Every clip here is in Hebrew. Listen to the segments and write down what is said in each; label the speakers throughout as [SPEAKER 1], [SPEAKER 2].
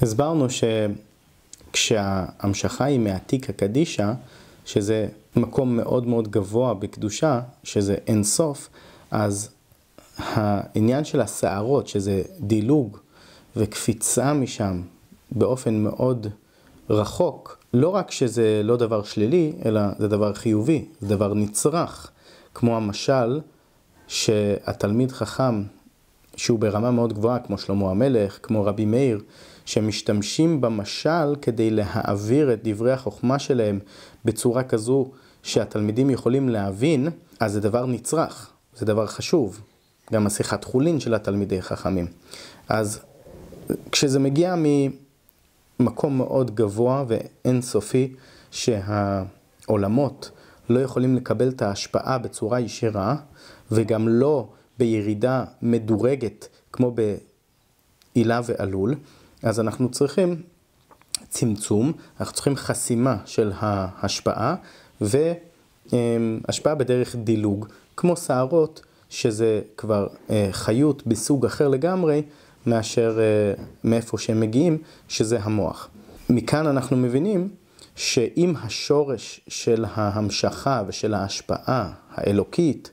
[SPEAKER 1] הסברנו שכשההמשכה היא מעתיקה קדישה, שזה מקום מאוד מאוד גבוה בקדושה, שזה אין סוף, אז העניין של השערות, שזה דילוג וקפיצה משם באופן מאוד רחוק, לא רק שזה לא דבר שלילי, אלא זה דבר חיובי, זה דבר נצרך, כמו המשל שהתלמיד חכם, שהוא ברמה מאוד גבוהה, כמו שלמה המלך, כמו רבי מאיר, שמשתמשים במשל כדי להעביר את דברי החוכמה שלהם בצורה כזו שהתלמידים יכולים להבין, אז זה דבר נצרך, זה דבר חשוב. גם השיחת חולין של התלמידי חכמים. אז כשזה מגיע ממקום מאוד גבוה ואינסופי, שהעולמות לא יכולים לקבל את ההשפעה בצורה ישירה, וגם לא בירידה מדורגת כמו בעילה ועלול, אז אנחנו צריכים צמצום, אנחנו צריכים חסימה של ההשפעה, והשפעה בדרך דילוג, כמו שערות, שזה כבר חיות בסוג אחר לגמרי, מאשר מאיפה שהם מגיעים, שזה המוח. מכאן אנחנו מבינים שאם השורש של ההמשכה ושל ההשפעה האלוקית,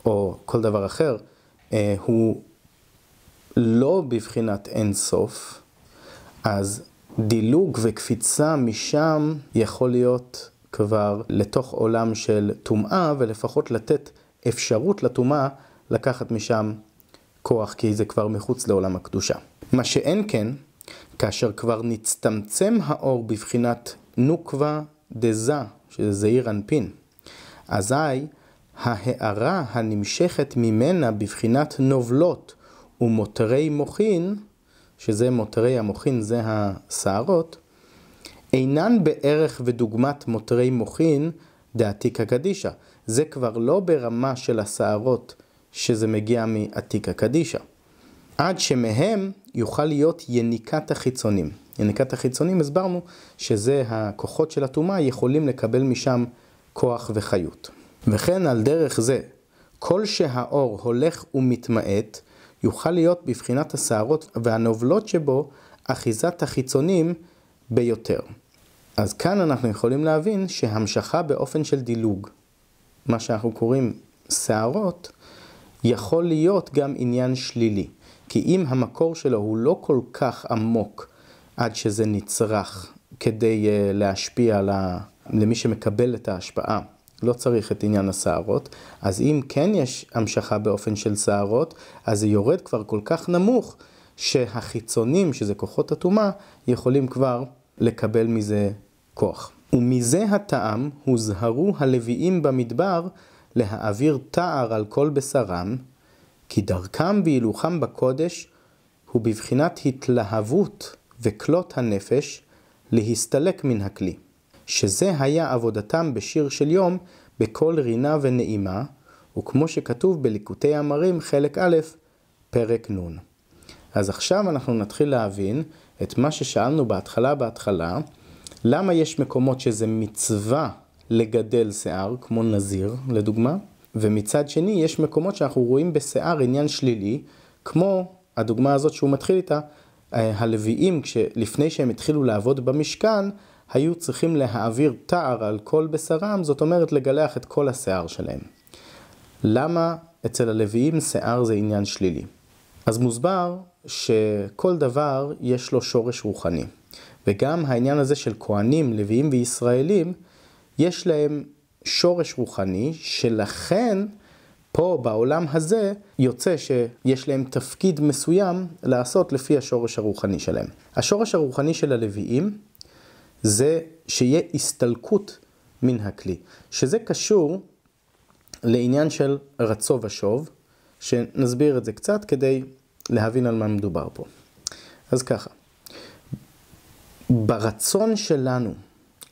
[SPEAKER 1] או כל דבר אחר, הוא לא בבחינת אין סוף, אז דילוג וקפיצה משם יכול להיות כבר לתוך עולם של טומאה, ולפחות לתת אפשרות לטומאה לקחת משם כוח, כי זה כבר מחוץ לעולם הקדושה. מה שאין כן, כאשר כבר נצטמצם האור בבחינת נוקבה דזה, שזה זעיר אנפין, אזי ההארה הנמשכת ממנה בבחינת נובלות ומותרי מוחין, שזה מותרי המוחין, זה השערות, אינן בערך ודוגמת מותרי מוחין דעתיקה קדישה. זה כבר לא ברמה של השערות שזה מגיע מעתיקה קדישה. עד שמהם יוכל להיות יניקת החיצונים. יניקת החיצונים הסברנו שזה הכוחות של הטומאה יכולים לקבל משם כוח וחיות. וכן על דרך זה, כל שהאור הולך ומתמעט, יוכל להיות בבחינת השערות והנובלות שבו אחיזת החיצונים ביותר. אז כאן אנחנו יכולים להבין שהמשכה באופן של דילוג, מה שאנחנו קוראים שערות, יכול להיות גם עניין שלילי. כי אם המקור שלו הוא לא כל כך עמוק עד שזה נצרך כדי להשפיע למי שמקבל את ההשפעה, לא צריך את עניין השערות, אז אם כן יש המשכה באופן של שערות, אז זה יורד כבר כל כך נמוך שהחיצונים, שזה כוחות הטומאה, יכולים כבר לקבל מזה כוח. ומזה הטעם הוזהרו הלוויים במדבר להעביר תער על כל בשרם, כי דרכם והילוכם בקודש הוא בבחינת התלהבות וכלות הנפש להסתלק מן הכלי. שזה היה עבודתם בשיר של יום בכל רינה ונעימה, וכמו שכתוב בליקוטי אמרים חלק א' פרק נ'. אז עכשיו אנחנו נתחיל להבין את מה ששאלנו בהתחלה, למה יש מקומות שזה מצווה לגדל שיער, כמו נזיר לדוגמה, ומצד שני יש מקומות שאנחנו רואים בשיער עניין שלילי, כמו הדוגמה הזאת שהוא מתחיל איתה, הלוויים לפני שהם התחילו לעבוד במשכן, היו צריכים להעביר תער על כל בשרם, זאת אומרת לגלח את כל השיער שלהם. למה אצל הלוויים שיער זה עניין שלילי? אז מוסבר שכל דבר יש לו שורש רוחני. וגם העניין הזה של כהנים, לוויים וישראלים, יש להם שורש רוחני, שלכן פה בעולם הזה יוצא שיש להם תפקיד מסוים לעשות לפי השורש הרוחני שלהם. השורש הרוחני של הלוויים זה שיהיה הסתלקות מן הכלי, שזה קשור לעניין של רצו ושוב, שנסביר את זה קצת כדי להבין על מה מדובר פה. אז ככה, ברצון שלנו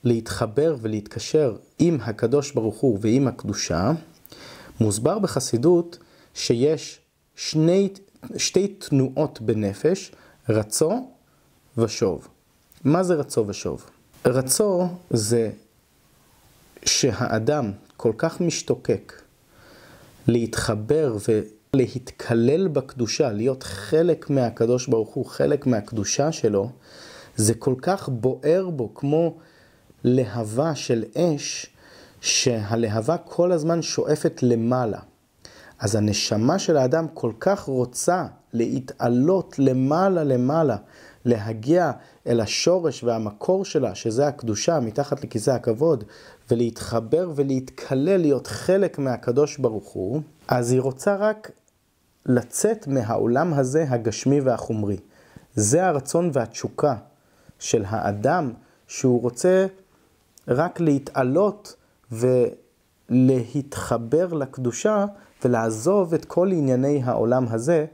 [SPEAKER 1] להתחבר ולהתקשר עם הקדוש ברוך הוא ועם הקדושה, מוסבר בחסידות שיש שתי תנועות בנפש, רצו ושוב. מה זה רצו ושוב? רצו זה שהאדם כל כך משתוקק להתחבר להתקלל בקדושה, להיות חלק מהקדוש ברוך הוא, חלק מהקדושה שלו, זה כל כך בוער בו כמו להבה של אש, שהלהבה כל הזמן שואפת למעלה. אז הנשמה של האדם כל כך רוצה להתעלות למעלה, להגיע אל השורש והמקור שלה, שזה הקדושה מתחת לכיסא הכבוד, ולהתחבר ולהתקלל, להיות חלק מהקדוש ברוך הוא, אז היא רוצה רק לצאת מהעולם הזה הגשמי והחומרי. זה הרצון והתשוקה של האדם, שהוא רוצה רק להתעלות ולהתחבר לקדושה, ולעזוב את כל ענייני העולם הזה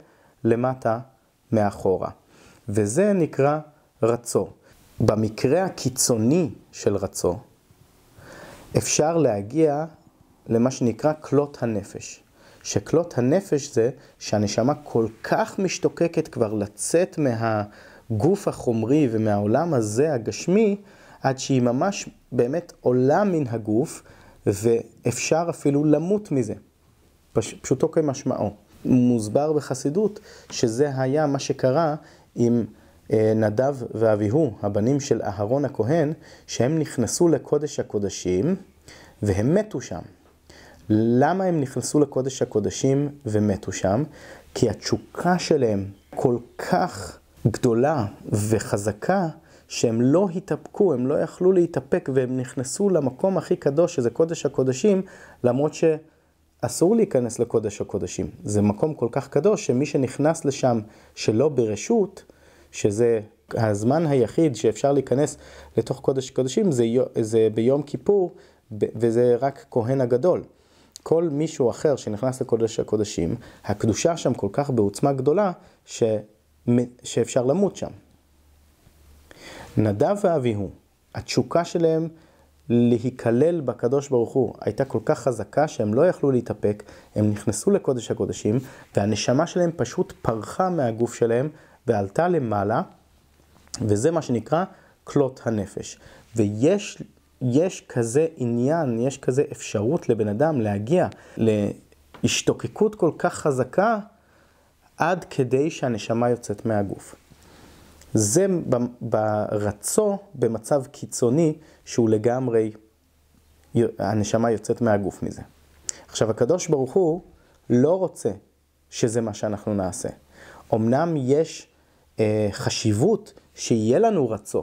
[SPEAKER 1] למטה מאחורה. וזה נקרא רצו. במקרה הקיצוני של רצו, אפשר להגיע למה שנקרא כלות הנפש. שכלות הנפש זה שהנשמה כל כך משתוקקת כבר לצאת מהגוף החומרי ומהעולם הזה הגשמי, עד שהיא ממש באמת עולה מן הגוף, ואפשר אפילו למות מזה. פשוטו כמשמעו. מוסבר בחסידות שזה היה מה שקרה עם נדב ואביהו, הבנים של אהרון הכהן, שהם נכנסו לקודש הקודשים והם מתו שם. למה הם נכנסו לקודש הקודשים ומתו שם? כי התשוקה שלהם כל כך גדולה וחזקה, שהם לא התאפקו, הם לא יכלו להתאפק, והם נכנסו למקום הכי קדוש, שזה קודש הקודשים, למרות שאסור להיכנס לקודש הקודשים. זה מקום כל כך קדוש, שמי שנכנס לשם שלא ברשות, שזה הזמן היחיד שאפשר להיכנס לתוך קודש הקודשים, זה ביום כיפור, וזה רק כהן הגדול. כל מישהו אחר שנכנס לקודש הקודשים, הקדושה שם כל כך בעוצמה גדולה, שאפשר למות שם. נדב ואביהו, התשוקה שלהם להיכלל בקדוש ברוך הוא הייתה כל כך חזקה שהם לא יכלו להתאפק, הם נכנסו לקודש הקודשים, והנשמה שלהם פשוט פרחה מהגוף שלהם ועלתה למעלה, וזה מה שנקרא כלות הנפש. ויש כזה עניין, יש כזה אפשרות לבן אדם להגיע להשתוקקות כל כך חזקה, עד כדי שהנשמה יוצאת מהגוף. זה ברצו במצב קיצוני שהוא לגמרי, הנשמה יוצאת מהגוף מזה. עכשיו הקדוש ברוך הוא לא רוצה שזה מה שאנחנו נעשה. אמנם יש חשיבות שיהיה לנו רצו,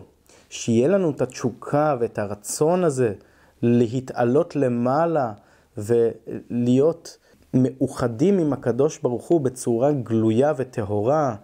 [SPEAKER 1] שיהיה לנו את התשוקה ואת הרצון הזה להתעלות למעלה ולהיות מאוחדים עם הקדוש ברוך הוא בצורה גלויה וטהורה,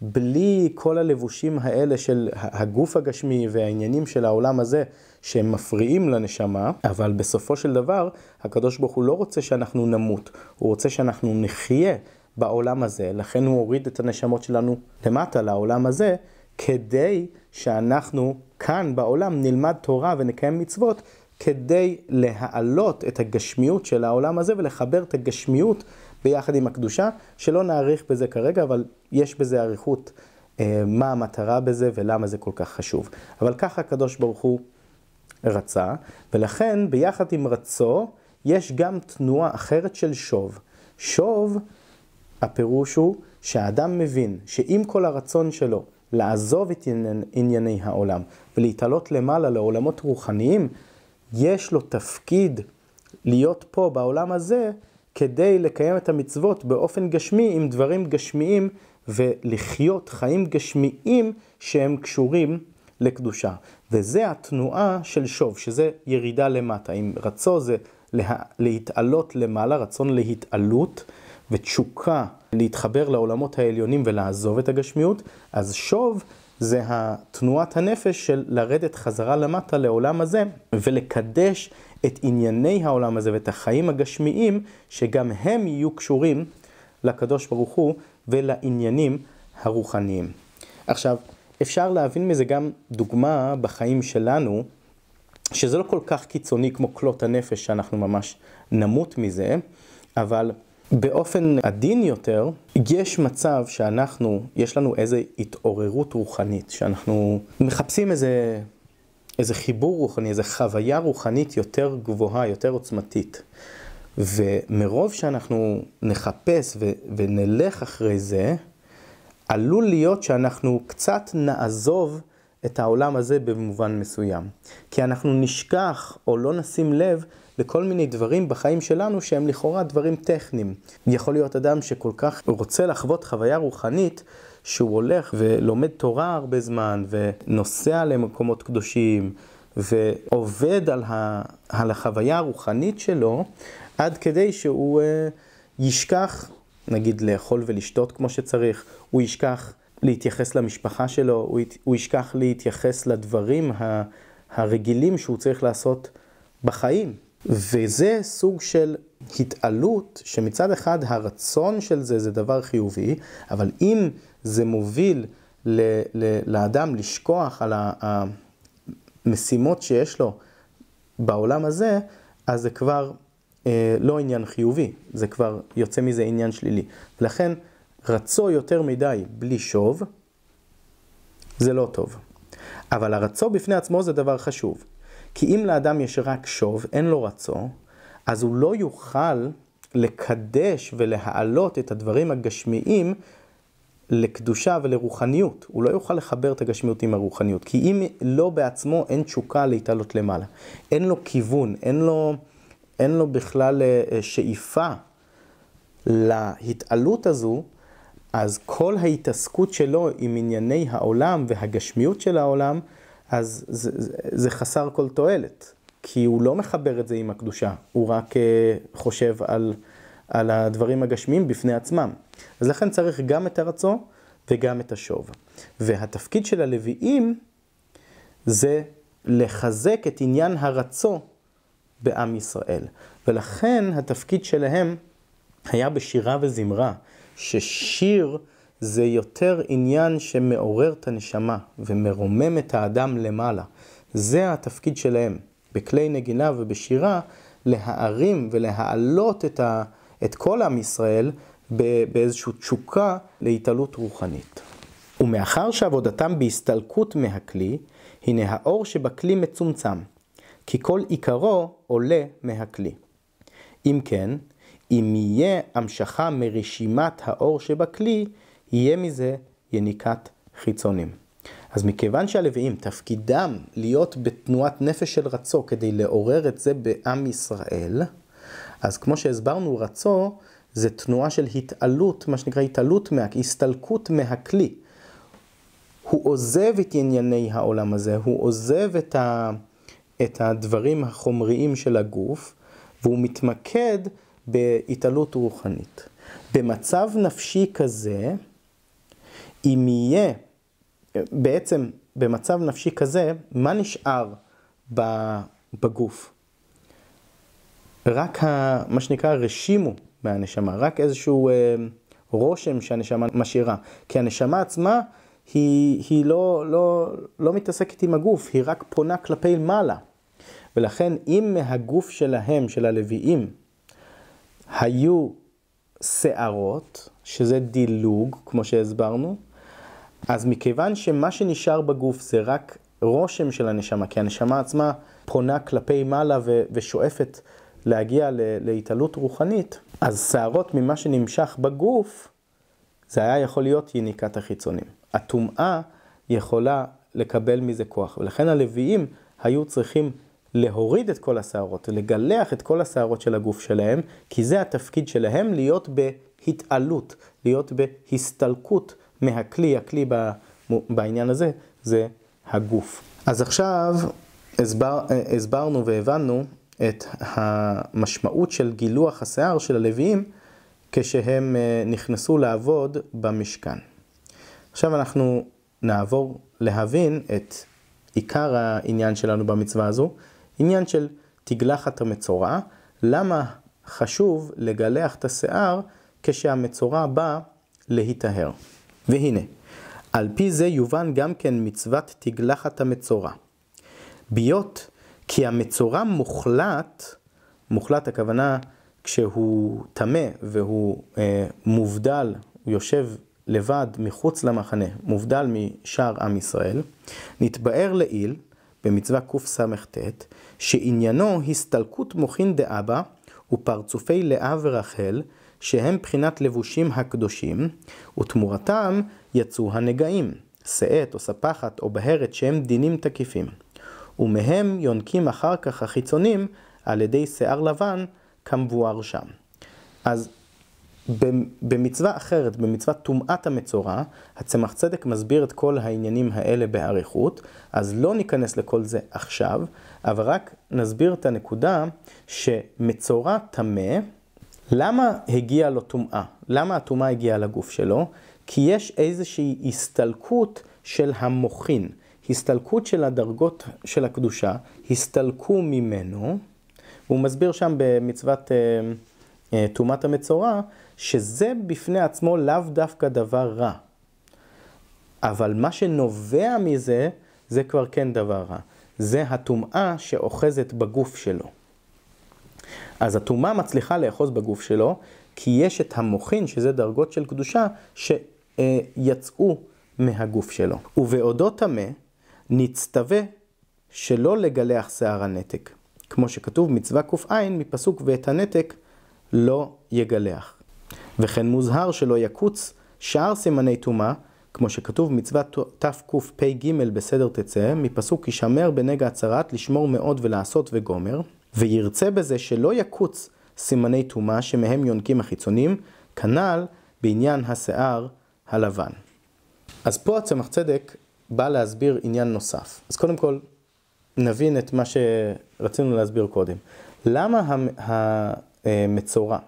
[SPEAKER 1] בלי כל הלבושים האלה של הגוף הגשמי והעניינים של העולם הזה שהם מפריעים לנשמה, אבל בסופו של דבר הקדוש ברוך הוא לא רוצה שאנחנו נמות, הוא רוצה שאנחנו נחיה בעולם הזה, לכן הוא הוריד את הנשמות שלנו למטה לעולם הזה, כדי שאנחנו כאן בעולם נלמד תורה ונקיים מצוות, כדי להעלות את הגשמיות של העולם הזה ולחבר את הגשמיות ביחד עם הקדושה, שלא נאריך בזה כרגע, אבל יש בזה אריכות מה המטרה בזה ולמה זה כל כך חשוב. אבל ככה הקדוש ברוך הוא רצה, ולכן ביחד עם רצו יש גם תנועה אחרת של שוב. שוב, הפירוש הוא שהאדם מבין שעם כל הרצון שלו לעזוב את ענייני העולם ולהתעלות למעלה לעולמות רוחניים, יש לו תפקיד להיות פה בעולם הזה כדי לקיים את המצוות באופן גשמי עם דברים גשמיים ולחיות חיים גשמיים שהם קשורים לקדושה. וזה התנועה של שוב, שזה ירידה למטה. אם רצו זה להתעלות למעלה, רצון להתעלות ותשוקה להתחבר לעולמות העליונים ולעזוב את הגשמיות, אז שוב זה התנועת הנפש של לרדת חזרה למטה לעולם הזה ולקדש את ענייני העולם הזה ואת החיים הגשמיים שגם הם יהיו קשורים לקדוש ברוך הוא ולעניינים הרוחניים. עכשיו, אפשר להבין מזה גם דוגמה בחיים שלנו, שזה לא כל כך קיצוני כמו כלות הנפש שאנחנו ממש נמות מזה, אבל באופן עדין יותר, יש מצב יש לנו איזו התעוררות רוחנית, שאנחנו מחפשים איזה חיבור רוחני, איזו חוויה רוחנית יותר גבוהה, יותר עוצמתית. ומרוב שאנחנו נחפש ונלך אחרי זה, עלול להיות שאנחנו קצת נעזוב את העולם הזה במובן מסוים. כי אנחנו נשכח או לא נשים לב לכל מיני דברים בחיים שלנו שהם לכאורה דברים טכניים. יכול להיות אדם שכל כך רוצה לחוות חוויה רוחנית, שהוא הולך ולומד תורה הרבה זמן ונוסע למקומות קדושים ועובד על החוויה הרוחנית שלו, עד כדי שהוא ישכח, נגיד, לאכול ולשתות כמו שצריך, הוא ישכח להתייחס למשפחה שלו, הוא ישכח להתייחס לדברים הרגילים שהוא צריך לעשות בחיים. וזה סוג של התעלות, שמצד אחד הרצון של זה דבר חיובי, אבל אם זה מוביל לאדם לשכוח על המשימות שיש לו בעולם הזה, אז זה כבר לא עניין חיובי, זה כבר יוצא מזה עניין שלילי. לכן רצו יותר מדי בלי שוב, זה לא טוב. אבל הרצו בפני עצמו זה דבר חשוב. כי אם לאדם יש רק שוב, אין לו רצו, אז הוא לא יוכל לקדש ולהעלות את הדברים הגשמיים לקדושה ולרוחניות. הוא לא יוכל לחבר את הגשמיות עם הרוחניות. כי אם לא בעצמו אין תשוקה להתעלות למעלה. אין לו כיוון, אין לו בכלל שאיפה להתעלות הזו, אז כל ההתעסקות שלו עם ענייני העולם והגשמיות של העולם, אז זה חסר כל תועלת. כי הוא לא מחבר את זה עם הקדושה, הוא רק חושב על הדברים הגשמיים בפני עצמם. אז לכן צריך גם את הרצו וגם את השוב. והתפקיד של הלוויים זה לחזק את עניין הרצו בעם ישראל. ולכן התפקיד שלהם היה בשירה וזמרה, ששיר זה יותר עניין שמעורר את הנשמה ומרומם את האדם למעלה. זה התפקיד שלהם, בכלי נגינה ובשירה, להערים ולהעלות את כל עם ישראל באיזושהי תשוקה להתעלות רוחנית. ומאחר שעבודתם בהסתלקות מהכלי, הנה האור שבכלי מצומצם, כי כל עיקרו עולה מהכלי. אם כן, אם יהיה המשכה מרשימת האור שבכלי, יהיה מזה יניקת חיצונים. אז מכיוון שהלוויים תפקידם להיות בתנועת נפש של רצו כדי לעורר את זה בעם ישראל, אז כמו שהסברנו, רצו זה תנועה של התעלות, מה שנקרא התעלות, הסתלקות מהכלי. הוא עוזב את ענייני העולם הזה, הוא עוזב את הדברים החומריים של הגוף, והוא מתמקד בהתעלות רוחנית. במצב נפשי כזה, אם יהיה, בעצם במצב נפשי כזה, מה נשאר בגוף? רק מה שנקרא רשימו מהנשמה, רק איזשהו רושם שהנשמה משאירה. כי הנשמה עצמה היא לא מתעסקת עם הגוף, היא רק פונה כלפי מעלה. ולכן אם מהגוף שלהם, של הלוויים, היו שערות, שזה דילוג, כמו שהסברנו, אז מכיוון שמה שנשאר בגוף זה רק רושם של הנשמה, כי הנשמה עצמה פונה כלפי מעלה ושואפת להגיע להתעלות רוחנית, אז שערות ממה שנמשך בגוף, זה היה יכול להיות יניקת החיצונים. הטומאה יכולה לקבל מזה כוח, ולכן הלוויים היו צריכים להוריד את כל השערות, לגלח את כל השערות של הגוף שלהם, כי זה התפקיד שלהם להיות בהתעלות, להיות בהסתלקות מהכלי. הכלי בעניין הזה זה הגוף. אז עכשיו הסברנו והבנו את המשמעות של גילוח השיער של הלוויים כשהם נכנסו לעבוד במשכן. עכשיו אנחנו נעבור להבין את עיקר העניין שלנו במצווה הזו, עניין של תגלחת המצורע. למה חשוב לגלח את השיער כשהמצורע בא להיטהר? והנה, על פי זה יובן גם כן מצוות תגלחת המצורע. ביות כי המצורע מוחלט הכוונה כשהוא טמא והוא מובדל, הוא יושב לבד מחוץ למחנה, מובדל משאר עם ישראל, נתבאר לעיל במצווה קס"ט, שעניינו הסתלקות מוחין דאבא ופרצופי לאה ורחל, שהם בחינת לבושים הקדושים, ותמורתם יצאו הנגעים, שאת או ספחת או בהרת שהם דינים תקיפים. ומהם יונקים אחר כך החיצונים על ידי שיער לבן כמבואר שם. אז במצווה אחרת, במצוות טומאת המצורע, הצמח צדק מסביר את כל העניינים האלה באריכות, אז לא ניכנס לכל זה עכשיו, אבל רק נסביר את הנקודה שמצורע טמא, למה הגיעה לו טומאה? למה הטומאה הגיעה לגוף שלו? כי יש איזושהי הסתלקות של המוחין, הסתלקות של הדרגות של הקדושה, הסתלקו ממנו, והוא מסביר שם במצוות טומאת המצורע, שזה בפני עצמו לאו דווקא דבר רע. אבל מה שנובע מזה, זה כבר כן דבר רע. זה הטומאה שאוחזת בגוף שלו. אז הטומאה מצליחה לאחוז בגוף שלו, כי יש את המוחין, שזה דרגות של קדושה, שיצאו מהגוף שלו. ובעודו טמא, נצטווה שלא לגלח שיער הנתק. כמו שכתוב מצווה ק"ע מפסוק ואת הנתק לא יגלח. וכן מוזהר שלא יקוץ שאר סימני טומאה, כמו שכתוב מצוות תקפ"ג בסדר תצא, מפסוק ישמר בנגע הצרת לשמור מאוד ולעשות וגומר, וירצה בזה שלא יקוץ סימני טומאה שמהם יונקים החיצונים, כנ"ל בעניין השיער הלבן. אז פה הצמח צדק בא להסביר עניין נוסף. אז קודם כל נבין את מה שרצינו להסביר קודם. למה המצורע,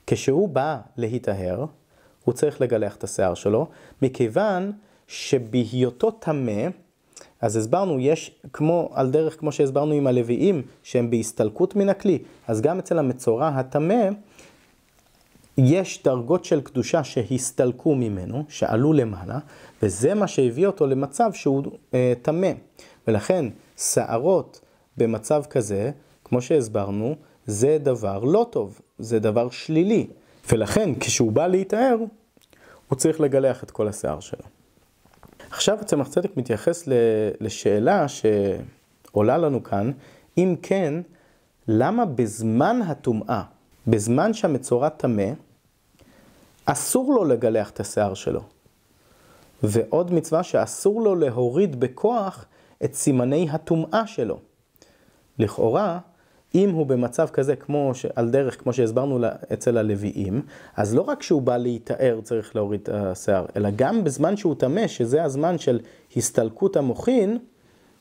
[SPEAKER 1] כשהוא בא להיטהר, הוא צריך לגלח את השיער שלו, מכיוון שבהיותו טמא, אז הסברנו, יש על דרך כמו שהסברנו עם הלוויים, שהם בהסתלקות מן הכלי, אז גם אצל המצורע הטמא, יש דרגות של קדושה שהסתלקו ממנו, שעלו למעלה, וזה מה שהביא אותו למצב שהוא טמא. ולכן שערות במצב כזה, כמו שהסברנו, זה דבר לא טוב, זה דבר שלילי. ולכן כשהוא בא להיטהר, הוא צריך לגלח את כל השיער שלו. עכשיו הצמח צדק מתייחס לשאלה שעולה לנו כאן, אם כן, למה בזמן הטומאה, בזמן שהמצורע טמא, אסור לו לגלח את השיער שלו? ועוד מצווה שאסור לו להוריד בכוח את סימני הטומאה שלו. לכאורה, אם הוא במצב כזה, על דרך כמו שהסברנו אצל הלוויים, אז לא רק שהוא בא להיטהר צריך להוריד את השיער, אלא גם בזמן שהוא טמא, שזה הזמן של הסתלקות המוחין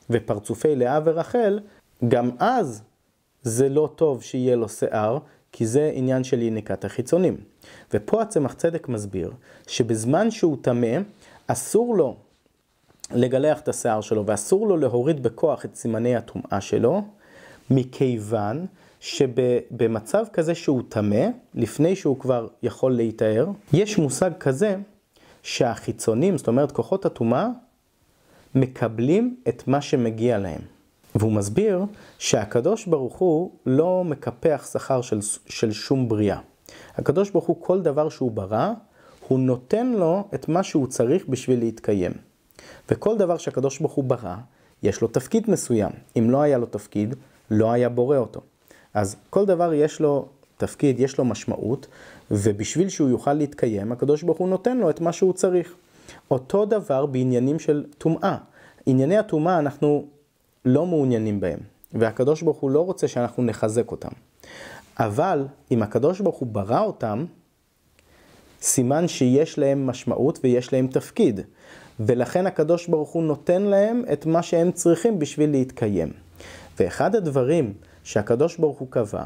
[SPEAKER 1] ופרצופי לאה ורחל, גם אז זה לא טוב שיהיה לו שיער, כי זה עניין של יניקת החיצונים. ופה הצמח צדק מסביר שבזמן שהוא טמא, אסור לו לגלח את השיער שלו, ואסור לו להוריד בכוח את סימני הטומאה שלו, מכיוון שבמצב כזה שהוא טמא, לפני שהוא כבר יכול להיטהר, יש מושג כזה שהחיצונים, זאת אומרת כוחות הטומאה, מקבלים את מה שמגיע להם. והוא מסביר שהקדוש ברוך הוא לא מקפח שכר של שום בריאה. הקדוש ברוך הוא כל דבר שהוא ברא, הוא נותן לו את מה שהוא צריך בשביל להתקיים. וכל דבר שהקדוש ברוך הוא ברא, יש לו תפקיד מסוים. אם לא היה לו תפקיד, לא היה בורא אותו. אז כל דבר יש לו תפקיד, יש לו משמעות, ובשביל שהוא יוכל להתקיים, הקדוש ברוך הוא נותן לו את מה שהוא צריך. אותו דבר בעניינים של טומאה. ענייני הטומאה אנחנו לא מעוניינים בהם, והקדוש ברוך הוא לא רוצה שאנחנו נחזק אותם. אבל אם הקדוש ברוך הוא ברא אותם, סימן שיש להם משמעות ויש להם תפקיד, ולכן הקדוש ברוך הוא נותן להם את מה שהם צריכים בשביל להתקיים. ואחד הדברים שהקדוש ברוך הוא קבע,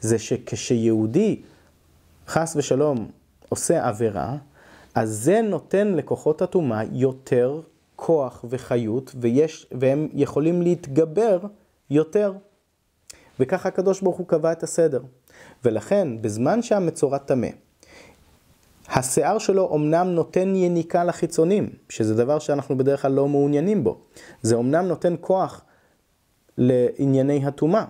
[SPEAKER 1] זה שכשיהודי חס ושלום עושה עבירה, אז זה נותן לכוחות הטומאה יותר כוח וחיות, והם יכולים להתגבר יותר. וככה הקדוש ברוך הוא קבע את הסדר. ולכן בזמן שהמצורע טמא, השיער שלו אומנם נותן יניקה לחיצונים, שזה דבר שאנחנו בדרך כלל לא מעוניינים בו. זה אומנם נותן כוח לענייני הטומאה.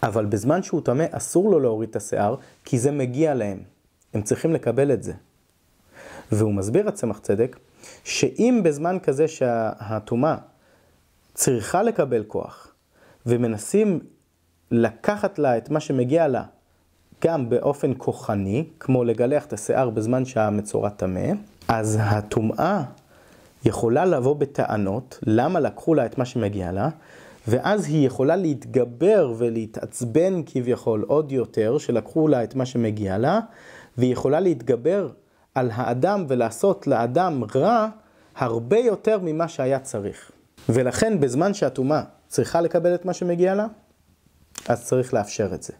[SPEAKER 1] אבל בזמן שהוא טמא אסור לו להוריד את השיער, כי זה מגיע להם. הם צריכים לקבל את זה. והוא מסביר הצמח צדק, שאם בזמן כזה שהטומאה צריכה לקבל כוח, ומנסים לקחת לה את מה שמגיע לה, גם באופן כוחני, כמו לגלח את השיער בזמן שהמצורע טמא, אז הטומאה יכולה לבוא בטענות, למה לקחו לה את מה שמגיע לה, ואז היא יכולה להתגבר ולהתעצבן כביכול עוד יותר, שלקחו לה את מה שמגיע לה, והיא יכולה להתגבר על האדם ולעשות לאדם רע הרבה יותר ממה שהיה צריך. ולכן בזמן שהטומאה צריכה לקבל את מה שמגיע לה, אז צריך לאפשר את זה.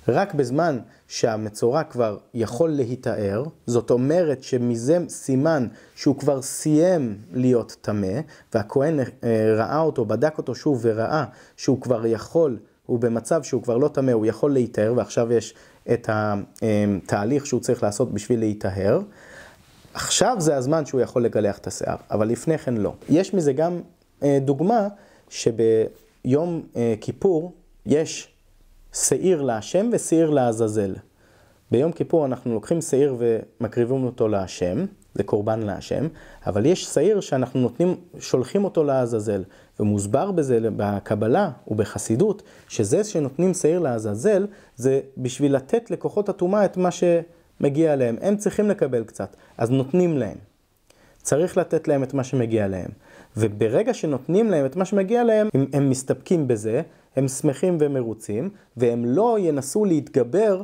[SPEAKER 1] רק בזמן שהמצורע כבר יכול להתאר, זאת אומרת שמזה סימן שהוא כבר סיים להיות טמא, והכהן ראה אותו, בדק אותו שוב וראה שהוא כבר יכול, הוא במצב שהוא כבר לא טמא, הוא יכול להתאר, ועכשיו יש את התהליך שהוא צריך לעשות בשביל להתאר. עכשיו זה הזמן שהוא יכול לגלח את השיער, אבל לפני כן לא. יש מזה גם דוגמה שביום כיפור יש שעיר להשם ושעיר לעזאזל. ביום כיפור אנחנו לוקחים שעיר ומקריבים אותו להשם, זה קורבן להשם, אבל יש שעיר שאנחנו שולחים אותו לעזאזל, ומוסבר בזה בקבלה ובחסידות, שזה שנותנים שעיר לעזאזל, זה בשביל לתת לכוחות הטומאה את מה שמגיע להם. הם צריכים לקבל קצת, אז נותנים להם. צריך לתת להם את מה שמגיע להם. וברגע שנותנים להם את מה שמגיע להם, הם מסתפקים בזה, הם שמחים ומרוצים, והם לא ינסו להתגבר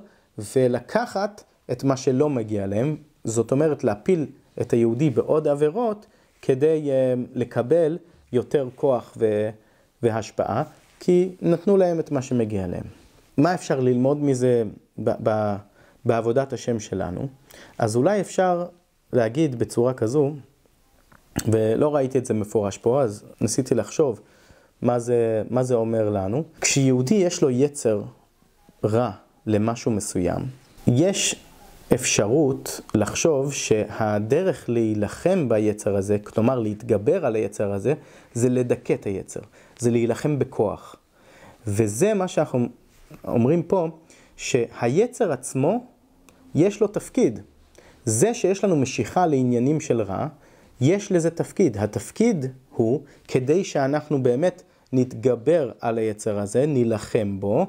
[SPEAKER 1] ולקחת את מה שלא מגיע להם. זאת אומרת, להפיל את היהודי בעוד עבירות, כדי לקבל יותר כוח והשפעה, כי נתנו להם את מה שמגיע להם. מה אפשר ללמוד מזה בעבודת השם שלנו? אז אולי אפשר להגיד בצורה כזו, ולא ראיתי את זה מפורש פה, אז ניסיתי לחשוב מה זה אומר לנו. כשיהודי יש לו יצר רע למשהו מסוים, יש אפשרות לחשוב שהדרך להילחם ביצר הזה, כלומר להתגבר על היצר הזה, זה לדכא את היצר, זה להילחם בכוח. וזה מה שאנחנו אומרים פה, שהיצר עצמו יש לו תפקיד. זה שיש לנו משיכה לעניינים של רע, יש לזה תפקיד. התפקיד הוא כדי שאנחנו באמת נתגבר על היצר הזה, נילחם בו,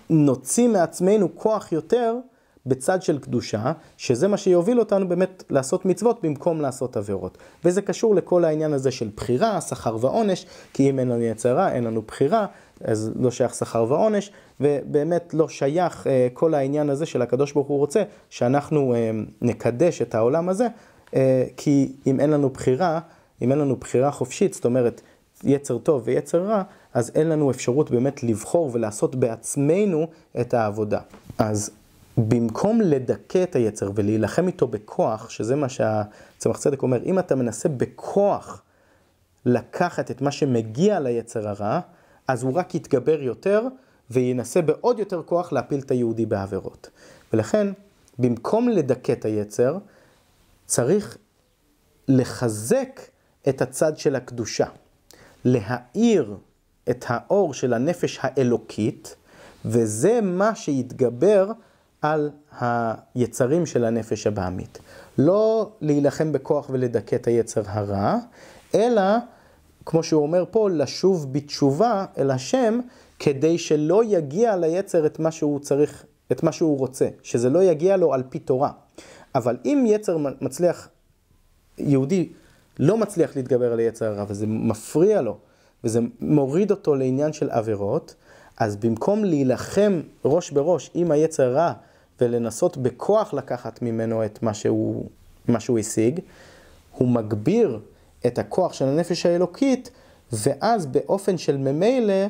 [SPEAKER 1] ונוציא מעצמנו כוח יותר בצד של קדושה, שזה מה שיוביל אותנו באמת לעשות מצוות במקום לעשות עבירות. וזה קשור לכל העניין הזה של בחירה, שכר ועונש, כי אם אין לנו יצר רע, אין לנו בחירה, אז לא שייך שכר ועונש, ובאמת לא שייך כל העניין הזה של הקדוש ברוך הוא רוצה, שאנחנו נקדש את העולם הזה, כי אם אין לנו בחירה חופשית, זאת אומרת יצר טוב ויצר רע, אז אין לנו אפשרות באמת לבחור ולעשות בעצמנו את העבודה. אז במקום לדכא את היצר ולהילחם איתו בכוח, שזה מה שהצמח צדק אומר, אם אתה מנסה בכוח לקחת את מה שמגיע ליצר הרע, אז הוא רק יתגבר יותר וינסה בעוד יותר כוח להפיל את היהודי בעבירות. ולכן, במקום לדכא את היצר, צריך לחזק את הצד של הקדושה, להאיר את האור של הנפש האלוקית, וזה מה שיתגבר על היצרים של הנפש הבעמית. לא להילחם בכוח ולדכא את היצר הרע, אלא, כמו שהוא אומר פה, לשוב בתשובה אל השם, כדי שלא יגיע ליצר את מה שהוא צריך, את מה שהוא רוצה, שזה לא יגיע לו על פי תורה. אבל אם יצר מצליח, יהודי לא מצליח להתגבר על היצר הרע, וזה מפריע לו, וזה מוריד אותו לעניין של עבירות, אז במקום להילחם ראש בראש עם היצר רע, ולנסות בכוח לקחת ממנו את מה שהוא השיג, הוא מגביר את הכוח של הנפש האלוקית, ואז באופן של ממילא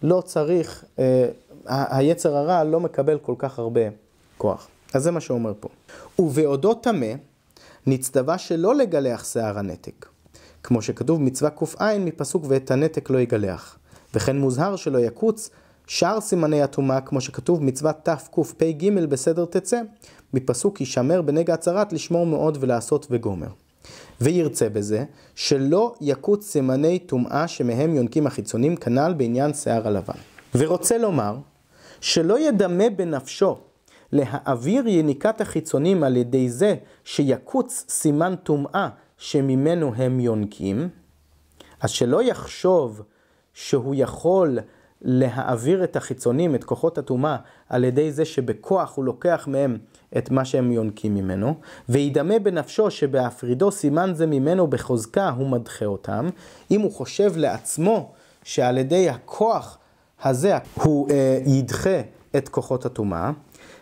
[SPEAKER 1] לא צריך, היצר הרע לא מקבל כל כך הרבה כוח. אז זה מה שאומר פה. ובעודו טמא, נצטווה שלא לגלח שיער הנתק. כמו שכתוב מצווה ק"ע מפסוק ואת הנתק לא יגלח. וכן מוזהר שלא יקוץ שאר סימני הטומאה, כמו שכתוב מצוות תקפ"ג בסדר תצא, מפסוק ישמר בנגע הצרת לשמור מאוד ולעשות וגומר. וירצה בזה שלא יקוץ סימני טומאה שמהם יונקים החיצונים, כנ"ל בעניין שיער הלבן. ורוצה לומר שלא ידמה בנפשו להעביר יניקת החיצונים על ידי זה שיקוץ סימן טומאה שממנו הם יונקים, אז שלא יחשוב שהוא יכול להעביר את החיצונים, את כוחות הטומאה, על ידי זה שבכוח הוא לוקח מהם את מה שהם יונקים ממנו, וידמה בנפשו שבהפרידו סימן זה ממנו בחוזקה הוא מדחה אותם. אם הוא חושב לעצמו שעל ידי הכוח הזה הוא ידחה את כוחות הטומאה,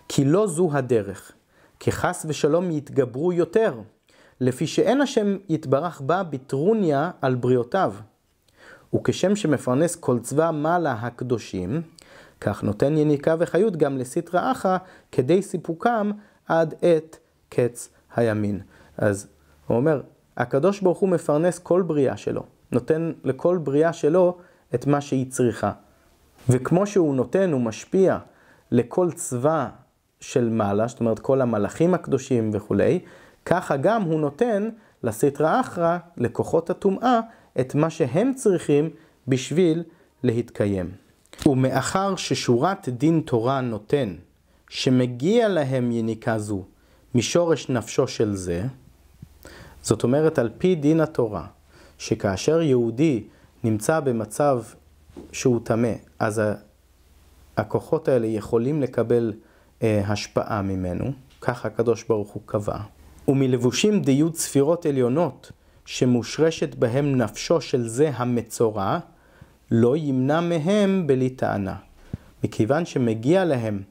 [SPEAKER 1] כי לא זו הדרך, כי חס ושלום יתגברו יותר, לפי שאין השם יתברך בה בטרוניה על בריאותיו. וכשם שמפרנס כל צבא מעלה הקדושים, כך נותן יניקה וחיות גם לסטרא אחרא, כדי סיפוקם עד את קץ הימין. אז הוא אומר, הקדוש ברוך הוא מפרנס כל בריאה שלו, נותן לכל בריאה שלו את מה שהיא צריכה. וכמו שהוא נותן, הוא משפיע לכל צבא של מעלה, זאת אומרת כל המלאכים הקדושים וכו', ככה גם הוא נותן לסטרא אחרא, לכוחות הטומאה, את מה שהם צריכים בשביל להתקיים. ומאחר ששורת דין תורה נותן, שמגיע להם יניקה זו משורש נפשו של זה, זאת אומרת על פי דין התורה, שכאשר יהודי נמצא במצב שהוא טמא, אז הכוחות האלה יכולים לקבל השפעה ממנו, ככה הקדוש ברוך הוא קבע. ומלבושים דיות ספירות עליונות, שמושרשת בהם נפשו של זה המצורע, לא ימנע מהם בלי טענה. מכיוון שמגיע להם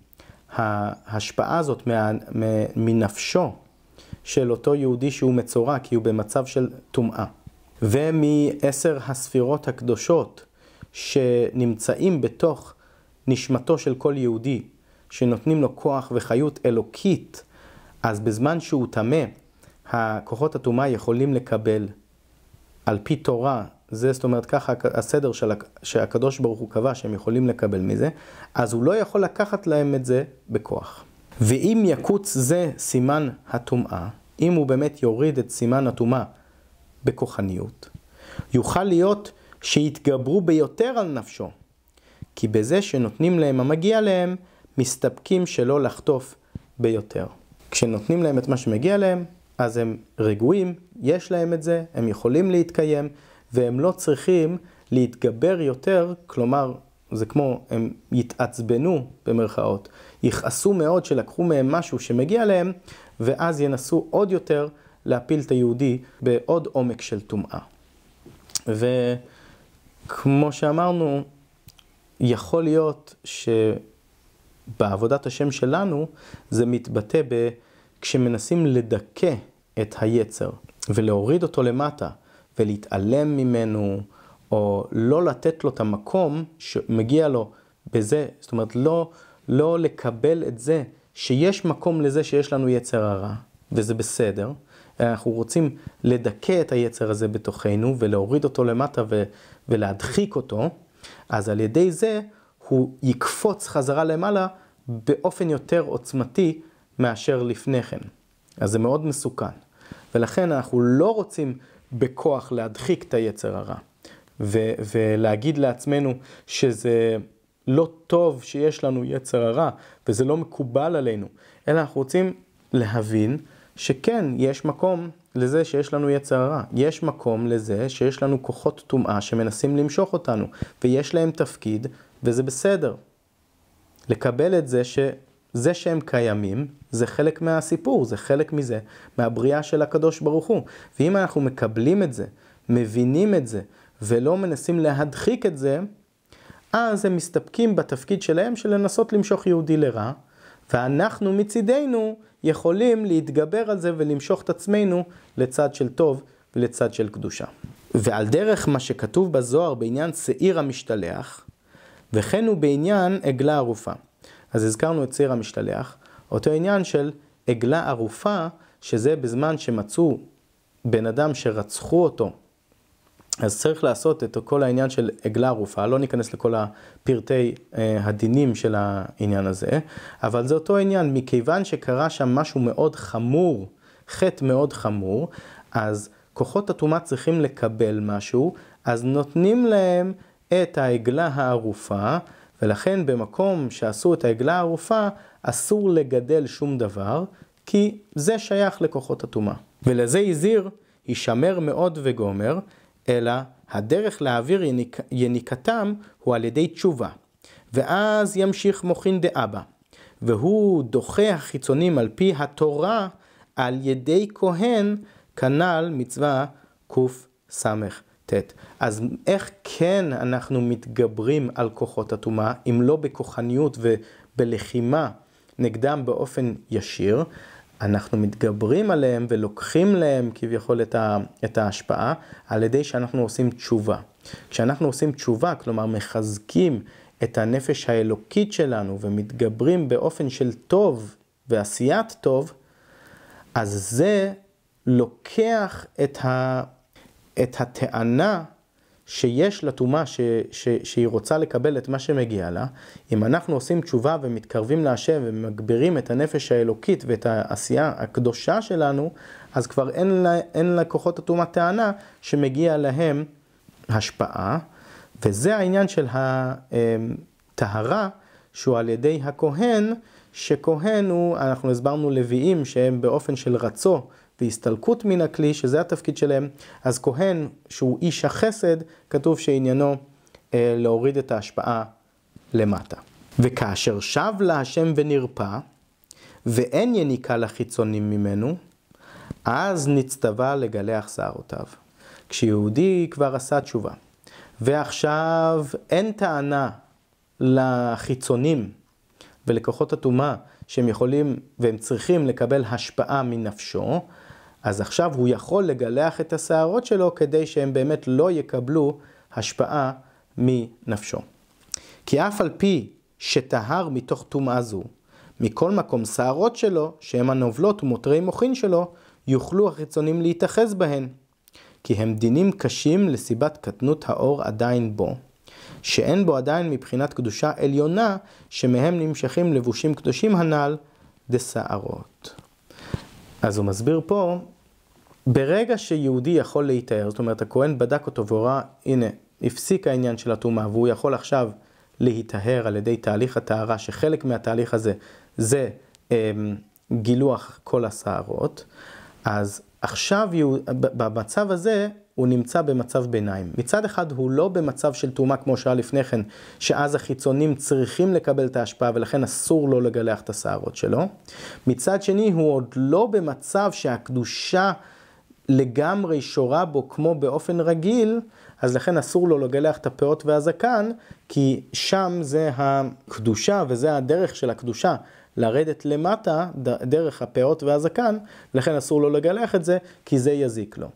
[SPEAKER 1] ההשפעה הזאת מנפשו של אותו יהודי שהוא מצורע, כי הוא במצב של טומאה. ומ10 הספירות הקדושות שנמצאים בתוך נשמתו של כל יהודי, שנותנים לו כוח וחיות אלוקית, אז בזמן שהוא טמא, הכוחות הטומאה יכולים לקבל על פי תורה, זה זאת אומרת ככה הסדר שהקדוש ברוך הוא קבע שהם יכולים לקבל מזה, אז הוא לא יכול לקחת להם את זה בכוח. ואם יקוץ זה סימן הטומאה, אם הוא באמת יוריד את סימן הטומאה בכוחניות, יוכל להיות שיתגברו ביותר על נפשו, כי בזה שנותנים להם המגיע להם, מסתפקים שלא לחטוף ביותר. כשנותנים להם את מה שמגיע להם, אז הם רגועים, יש להם את זה, הם יכולים להתקיים, והם לא צריכים להתגבר יותר, כלומר, זה כמו, הם יתעצבנו במרכאות, יכעסו מאוד שלקחו מהם משהו שמגיע להם, ואז ינסו עוד יותר להפיל את היהודי בעוד עומק של טומאה. וכמו שאמרנו, יכול להיות שבעבודת השם שלנו, זה מתבטא כשמנסים לדכא את היצר, ולהוריד אותו למטה, ולהתעלם ממנו, או לא לתת לו את המקום שמגיע לו בזה, זאת אומרת, לא לקבל את זה, שיש מקום לזה שיש לנו יצר הרע, וזה בסדר. אנחנו רוצים לדכא את היצר הזה בתוכנו, ולהוריד אותו למטה ולהדחיק אותו, אז על ידי זה הוא יקפוץ חזרה למעלה באופן יותר עוצמתי מאשר לפני כן. אז זה מאוד מסוכן. ולכן אנחנו לא רוצים בכוח להדחיק את היצר הרע, ולהגיד לעצמנו שזה לא טוב שיש לנו יצר הרע, וזה לא מקובל עלינו, אלא אנחנו רוצים להבין שכן, יש מקום לזה שיש לנו יצר הרע, יש מקום לזה שיש לנו כוחות טומאה שמנסים למשוך אותנו, ויש להם תפקיד, וזה בסדר. לקבל את זה זה שהם קיימים, זה חלק מהסיפור, זה חלק מזה, מהבריאה של הקדוש ברוך הוא. ואם אנחנו מקבלים את זה, מבינים את זה, ולא מנסים להדחיק את זה, אז הם מסתפקים בתפקיד שלהם של לנסות למשוך יהודי לרע, ואנחנו מצידנו יכולים להתגבר על זה ולמשוך את עצמנו לצד של טוב ולצד של קדושה. ועל דרך מה שכתוב בזוהר בעניין שעיר המשתלח, וכן הוא בעניין עגלה ערופה. אז הזכרנו את שעיר המשתלח, אותו עניין של עגלה ערופה, שזה בזמן שמצאו בן אדם שרצחו אותו, אז צריך לעשות את כל העניין של עגלה ערופה, לא ניכנס לכל הפרטי הדינים של העניין הזה, אבל זה אותו עניין, מכיוון שקרה שם משהו מאוד חמור, חטא מאוד חמור, אז כוחות הטומאה צריכים לקבל משהו, אז נותנים להם את העגלה הערופה, ולכן במקום שעשו את העגלה הערופה, אסור לגדל שום דבר, כי זה שייך לכוחות הטומאה. ולזה הזהיר, ישמר מאוד וגומר, אלא הדרך להעביר יניקתם הוא על ידי תשובה. ואז ימשיך מוחין דאבא, והוא דוחה החיצונים על פי התורה על ידי כהן, כנ"ל מצווה קס"ט. אז איך כן אנחנו מתגברים על כוחות הטומאה, אם לא בכוחניות ובלחימה נגדם באופן ישיר? אנחנו מתגברים עליהם ולוקחים להם כביכול את ההשפעה על ידי שאנחנו עושים תשובה. כשאנחנו עושים תשובה, כלומר מחזקים את הנפש האלוקית שלנו ומתגברים באופן של טוב ועשיית טוב, אז זה לוקח את הטענה שיש לטומאה שהיא רוצה לקבל את מה שמגיע לה. אם אנחנו עושים תשובה ומתקרבים להשם ומגבירים את הנפש האלוקית ואת העשייה הקדושה שלנו, אז כבר אין לכוחות הטומאה טענה שמגיע להם השפעה. וזה העניין של הטהרה שהוא על ידי הכהן, שכהן הוא, אנחנו הסברנו לוויים שהם באופן של רצו והסתלקות מן הכלי, שזה התפקיד שלהם. אז כהן שהוא איש החסד, כתוב שעניינו להוריד את ההשפעה למטה. וכאשר שב להשם ונרפא, ואין יניקה לחיצונים ממנו, אז נצטווה לגלח שערותיו. כשיהודי כבר עשה תשובה, ועכשיו אין טענה לחיצונים ולכוחות הטומאה שהם יכולים והם צריכים לקבל השפעה מנפשו, אז עכשיו הוא יכול לגלח את השערות שלו כדי שהם באמת לא יקבלו השפעה מנפשו. כי אף על פי שטהר מתוך טומאה זו, מכל מקום שערות שלו, שהם הנובלות ומותרי מוחין שלו, יוכלו החיצונים להתאחז בהן. כי הם דינים קשים לסיבת קטנות האור עדיין בו, שאין בו עדיין מבחינת קדושה עליונה, שמהם נמשכים לבושים קדושים הנ"ל דשערות. אז הוא מסביר פה, ברגע שיהודי יכול להתאר, זאת אומרת הכהן בדק אותו והוראה, הנה, הפסיק העניין של הטומאה, והוא יכול עכשיו להתאר על ידי תהליך הטהרה, שחלק מהתהליך הזה זה גילוח כל השערות. אז עכשיו במצב הזה הוא נמצא במצב ביניים. מצד אחד הוא לא במצב של טומאה כמו שהיה לפני כן, שאז החיצונים צריכים לקבל את ההשפעה ולכן אסור לו לגלח את השערות שלו. מצד שני הוא עוד לא במצב שהקדושה לגמרי שורה בו כמו באופן רגיל, אז לכן אסור לו לגלח את הפאות והזקן, כי שם זה הקדושה וזה הדרך של הקדושה. לרדת למטה דרך הפאות והזקן, לכן אסור לו לגלח את זה, כי זה יזיק לו.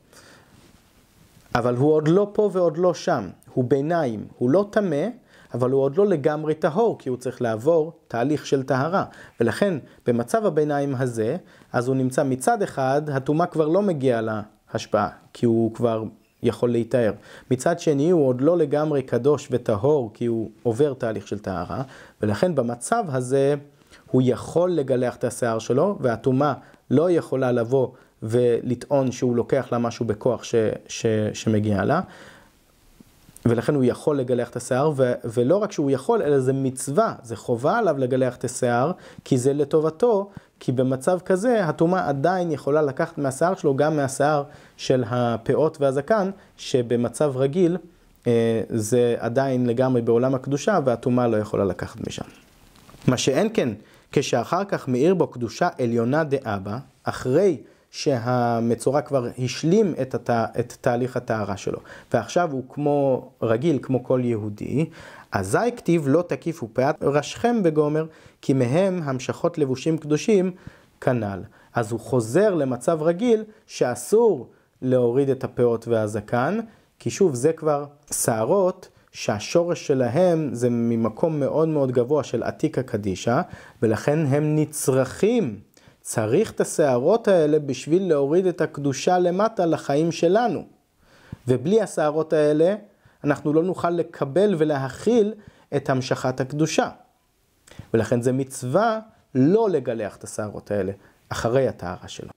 [SPEAKER 1] אבל הוא עוד לא פה ועוד לא שם, הוא ביניים, הוא לא טמא, אבל הוא עוד לא לגמרי טהור, כי הוא צריך לעבור תהליך של טהרה. ולכן במצב הביניים הזה, אז הוא נמצא מצד אחד, הטומאה כבר לא מגיעה להשפעה, כי הוא כבר יכול להתאר. מצד שני הוא עוד לא לגמרי קדוש וטהור, כי הוא עובר תהליך של טהרה, ולכן במצב הזה, הוא יכול לגלח את השיער שלו, והטומאה לא יכולה לבוא ולטעון שהוא לוקח לה משהו בכוח שמגיע לה, ולכן הוא יכול לגלח את השיער, ולא רק שהוא יכול, אלא זה מצווה, זה חובה עליו לגלח את השיער, כי זה לטובתו, כי במצב כזה הטומאה עדיין יכולה לקחת מהשיער שלו, גם מהשיער של הפאות והזקן, שבמצב רגיל זה עדיין לגמרי בעולם הקדושה, והטומאה לא יכולה לקחת משם. מה שאין כן, כשאחר כך מאיר בו קדושה עליונה דאבא, אחרי שהמצורע כבר השלים את תהליך הטהרה שלו, ועכשיו הוא כמו רגיל, כמו כל יהודי, אזי כתיב לא תקיפו פאת ראשכם בגומר, כי מהם המשכות לבושים קדושים כנ"ל. אז הוא חוזר למצב רגיל שאסור להוריד את הפאות והזקן, כי שוב זה כבר שערות, שהשורש שלהם זה ממקום מאוד מאוד גבוה של עתיקה קדישה, ולכן הם נצרכים, צריך את השערות האלה בשביל להוריד את הקדושה למטה לחיים שלנו. ובלי השערות האלה אנחנו לא נוכל לקבל ולהכיל את המשכת הקדושה. ולכן זה מצווה לא לגלח את השערות האלה אחרי הטהרה שלו.